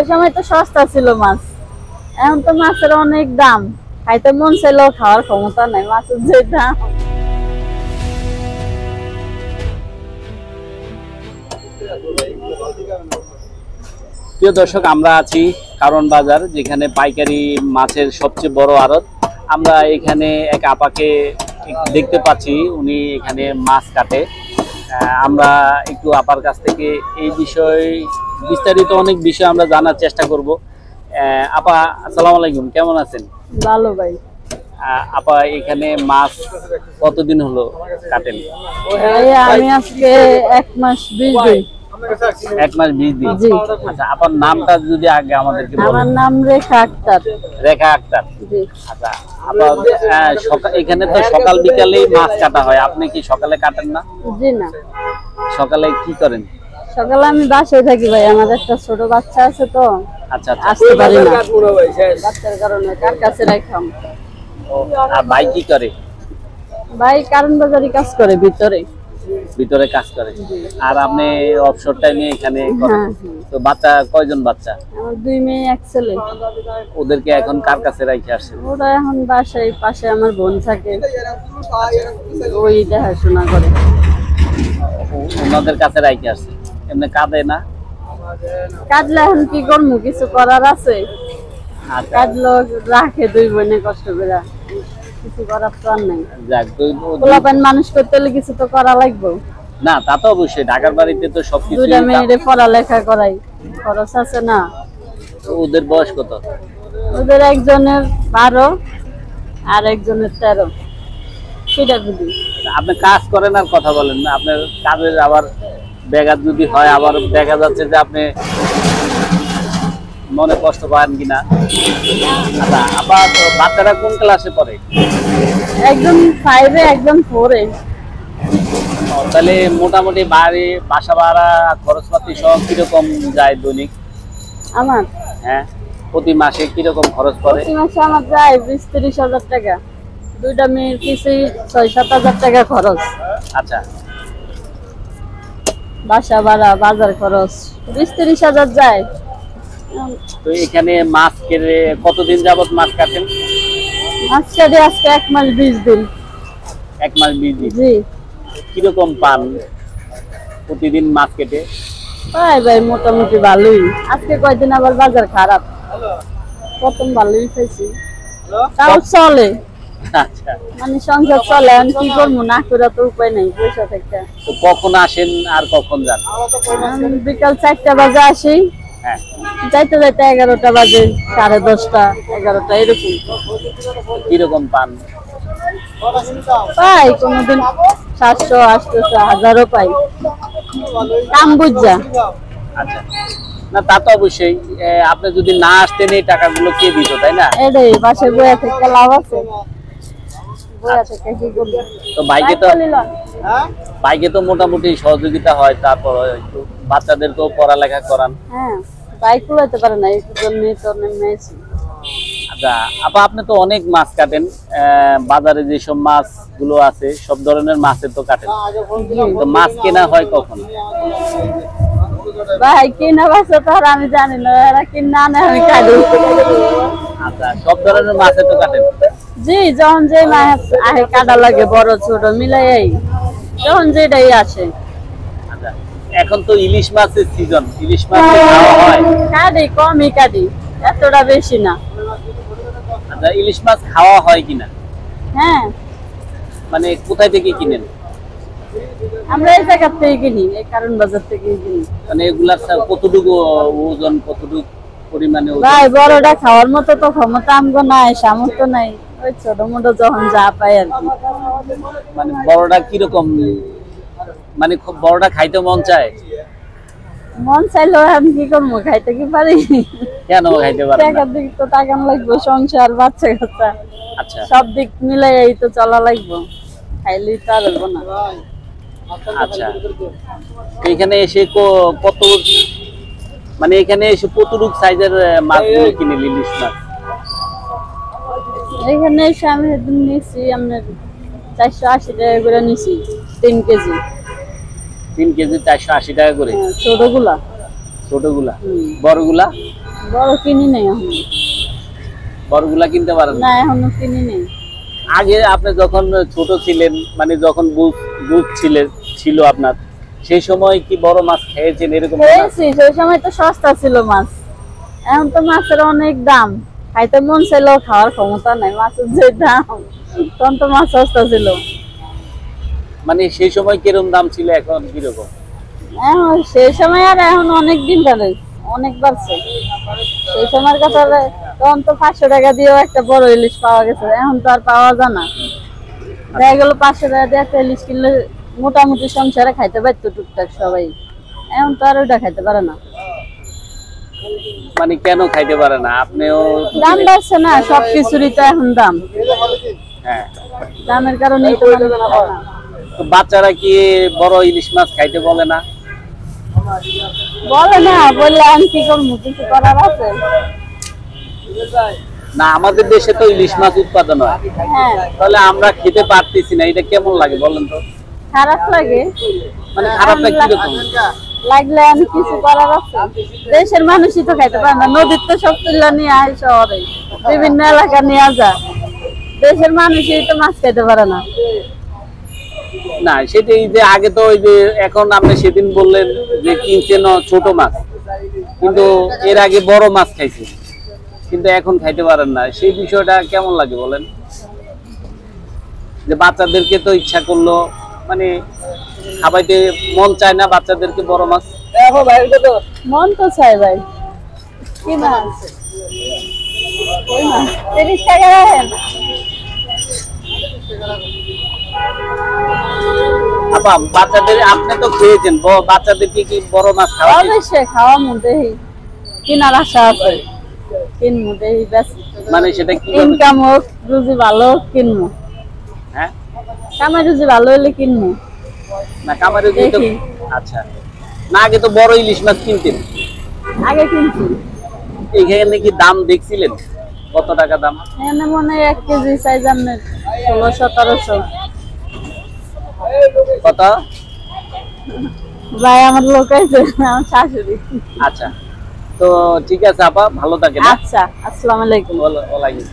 ওই সময় তো সস্তা ছিল মাছ, এখন তো মাছের অনেক দাম, খাইতে মন চাইলেও খাওয়ার ক্ষমতা নাই মাছের যে দাম। প্রিয় দর্শক, আমরা আছি কারণ বাজার, যেখানে পাইকারি মাছের সবচেয়ে বড় আড়ত। আমরা এখানে এক আপাকে দেখতে পাচ্ছি, উনি এখানে মাছ কাটে। আমরা একটু আপার কাছ থেকে এই বিষয় বিস্তারিত অনেক বিষয় আমরা জানার চেষ্টা করব। আপা, আসসালামু আলাইকুম, কেমন আছেন? ভালো ভাই। আপা এখানে মাছ কতদিন হলো কাটেন? আমি আজকে 1 মাস 20 দিন। 1 মাস 20 দিন। আচ্ছা, আপনার নামটা যদি আগে আমাদেরকে বলেন। আমার নাম রেখা আক্তার। রেখা আক্তার। আচ্ছা, আপনার এখানে তো সকাল বিকালেই মাছ কাটা হয়, আপনি কি সকালে কাটেন না? জি না। সকালে কি করেন? সকালে আমি বাসায় থাকি ভাই, আমার একটা ছোট বাচ্চা আছে তো। আচ্ছা, আসতে পারি না বাচ্চার কারণে, কার কাছে রাখাম। আর ভাই কি করে? ভাই কারণ বাজারে কাজ করে, ভিতরে কাজ করে। আর আপনি অবসর টাইমে এখানে করেন? তো বাচ্চা কয়জন? বাচ্চা আমার 2 মেয়ে 1 ছেলে। ওদেরকে এখন কার কাছে রেখে আসছেন? ওরা এখন বাসায়, পাশে আমার বোন থাকে, ওই দেখাশোনা করে। ওনাদের কাছে রেখে আসছেন, এমনি কাঁদে না? কাঁদলে এখন কি করবো, কিছু করার আছে? কাঁদলো রাখে 2 বোনে কষ্ট করে, কিছু করার তো আর নাই। পোলাপান মানুষ করতে হলে কিছু তো করা লাগবে না? তা তো অবশ্যই, ঢাকার বাড়িতে তো সবকিছু। 2টা মেয়েরে পড়ালেখা করাই, খরচ আছে না। ওদের বয়স কত? ওদের একজনের 12 আর একজনের 13। সেটা বুঝি। আপনি কাজ করেন আর কথা বলেন না, আপনার কাজের আবার ব্যাঘাত যদি হয়, আবার দেখা যাচ্ছে যে আপনি মনে কষ্ট পান কিনা। আচ্ছা, আবার বাচ্চারা কোন ক্লাসে পড়ে? একজন 5 এ, একজন 4 এ। তাহলে মোটামুটি বাড়ি, বাসা ভাড়া, খরচপাতি সব কিরকম যায় দৈনিক? আমার হ্যাঁ, প্রতি মাসে কিরকম খরচ পড়ে? প্রতি মাসে আমার যায় 20-30 হাজার টাকা। 2টা মেয়ের পিছু 6-7 হাজার টাকা খরচ। আচ্ছা, বাসা ভাড়া, বাজার খরচ 20-30 হাজার যায়। তো এখানে মাছ কেটে কতদিন যাবত মাছ কাটেন? মাছ কাটে আজকে 1 মাস 20 দিন। 1 মাস 20 দিন। জি। কিরকম পান প্রতিদিন মাছ কেটে? ভাই মোটামুটি ভালোই। আজকে কয়দিন আবার বাজার খারাপ, প্রথম ভালোই খাইছি, তাও চলে। আচ্ছা, মানে সংসার চলে, আমি কি করবো, না করে তো উপায় নাই পয়সা থেকে। তো কখন আসেন আর কখন যান? বিকাল 4টা বাজে আসি, হ্যাঁ, যাইতে যাইতে 11টা বাজে, 10:30, 11টা এরকম। কিরকম পান? পাই কোনদিন 700, 800, 1000ও পাই, কাম বুঝা। আচ্ছা, না তা তো অবশ্যই। আপনি যদি না আসতেন এই টাকাগুলো কে দিত, তাই না? এটাই, বাসে বইয়া থেকে লাভ আছে? বইয়া থেকে কি করবো? তো বাইকে তো মোটামুটি সহযোগিতা হয়, তারপর একটু বাচ্চাদেরকেও পড়ালেখা করান। হ্যাঁ, বাইক কুলাইতে পারে না, এই জন্যই তো নেমেছি। আচ্ছা আপা, আপনি তো অনেক মাছ কাটেন, বাজারে যেসব মাছগুলো আছে সব ধরনের মাছের তো কাটেন, তো মাছ কেনা হয় কখন? ভাই কিনা বাচ্চা তো আর আমি জানি না, এরা কিনা আনে আমি কাটি। আচ্ছা, সব ধরনের মাছের তো কাটেন? জি, যখন যে মাছ আহে কাটা লাগে, বড় ছোট মিলাই, যখন যেটাই আসে। আচ্ছা, এখন তো ইলিশ মাছের সিজন, ইলিশ মাছ খাওয়া হয়? কাটি, কমই কাটি, এতটা বেশি না। আচ্ছা, ইলিশ মাছ খাওয়া হয় কিনা? হ্যাঁ। মানে কোথায় থেকে কিনেন? আমরা এই জায়গা থেকে কিনি, এই কারণ বাজার থেকে কিনি। মানে এগুলার কতটুকু ওজন, কতটুকু পরিমাণে? ভাই বড়টা খাওয়ার মতো তো ক্ষমতা আমগো নাই, সামর্থ্য নাই, ওই ছোট মোটো যখন যা পাই আর কি। মানে বড়টা কিরকম, মানে খুব বড়টা খাইতে মন চায়? মন চাইলো আমি কি করবো, খাইতে কি পারি? কেন খাইতে পারি? টাকার দিক তো টাকান লাগবে, সংসার, বাচ্চা কাচ্চা, আচ্া সব দিক মিলাই তো চলা লাগবে, খাইলেই তো আর হবো না। আচ্ছা, এখানে এসে কত, মানে এখানে এসে কতটুক সাইজের মাছগুলো কিনে ইলিশ মাছ? এখানে এসে আমি সেদিন নিয়েছি আপনার 480 টাকা করে নিছি, 3 কেজি। 3 কেজি 480 টাকা করে? ছোটগুলা। ছোটগুলা? বড়গুলা? বড় কিনি নেই এখন। বড়গুলা কিনতে পারেন না, এখনো কিনি নেই। আগে আপনি যখন ছোট ছিলেন, মানে যখন বুঝ ছিল আপনার, সেই সময় কি বড় মাছ খেয়েছেন এরকম? খেয়েছি, সেই সময় তো সস্তা ছিল মাছ। এখন তো মাছের অনেক দাম, খাইতে মন চাইলেও খাওয়ার ক্ষমতা নাই, মাছের যে দাম। তখন তো মাছ সস্তা ছিল। মানে সেই সময় কিরকম দাম ছিল, এখন কিরকম? এখন সেই সময় আর এখন অনেক দিন ধরে অনেক বাড়ছে। সেই সময়ের কথা তখন তো 500 টাকা দিয়েও একটা বড় ইলিশ পাওয়া গেছে, এখন তো আর পাওয়া যায় না। দেখা গেল 500 টাকা দিয়ে একটা ইলিশ কিনলে মোটামুটি সংসারে খাইতে পারতো টুকটাক সবাই। এখন তো আর ওটা খাইতে পারে না। মানে কেন খাইতে পারে না? আপনিও দাম বাড়ছে না, সবকিছুরই তো এখন দাম। হ্যাঁ, দামের কারণেই তো মানুষ খায় না। তো বাচ্চারা কি বড় ইলিশ মাছ খাইতে বলে না? বলে না, বললে আমি কি করবো, কিছু করার আছে? না, আমাদের দেশে তো ইলিশ মাছ উৎপাদন হয়, হ্যাঁ, তাহলে আমরা খেতে পারতেছি না, এটা কেমন লাগে বলেন তো? খারাপ লাগে। মানে খারাপটা কিরকম? লাগলে আমি কিছু করার আছে? দেশের মানুষই তো খাইতে পারে না, নদীর তো সব তুল্লা নিয়ে আয় শহরে, বিভিন্ন এলাকা নিয়ে যায়। দেশের মানুষই তো মাছ খাইতে পারে না। না, সেটাই যে আগে তো ওই যে, এখন আপনি সেদিন বললেন যে কিনছেন ছোট মাছ, কিন্তু এর আগে বড় মাছ খাইছেন, কিন্তু এখন খাইতে পারেন না, সেই বিষয়টা কেমন লাগে বলেন? যে বাচ্চাদেরকে তো ইচ্ছা করলো, মানে খাবাইতে মন চায় না বাচ্চাদেরকে বড় মাছ? মন তো চাই ভাই। কি মাছ? ওই মাছ 30 টাকা রাখেন। আপা, বাচ্চাদের আপনি তো খেয়েছেন, বাচ্চাদেরকে কি বড় মাছ খাওয়া? অবশ্যই খাওয়া মুদেই, কিনার আশা আছে, কিনবো দেহি ব্যাস। মানে সেটা কি ইনকাম হোক, রুজি ভালো হোক, কিনবো। হ্যাঁ, কামাই রুজি ভালো হলে কিনবো। না কামারে তো। দেখি। আচ্ছা, না আগে তো বড় ইলিশ মাছ কিনতেন, আগে কিনছি। এখানে কি দাম দেখছিলেন? কত টাকা দাম? এখানে মনে হয় 1 কেজি সাইজ আপনার 1600-1700। কত? ভাই আমার লোক আছে, আমার শাশুড়ি। আচ্ছা, তো ঠিক আছে আপা, ভালো থাকেন। আচ্ছা, আসসালামু আলাইকুম। ওয়ালাইকুম।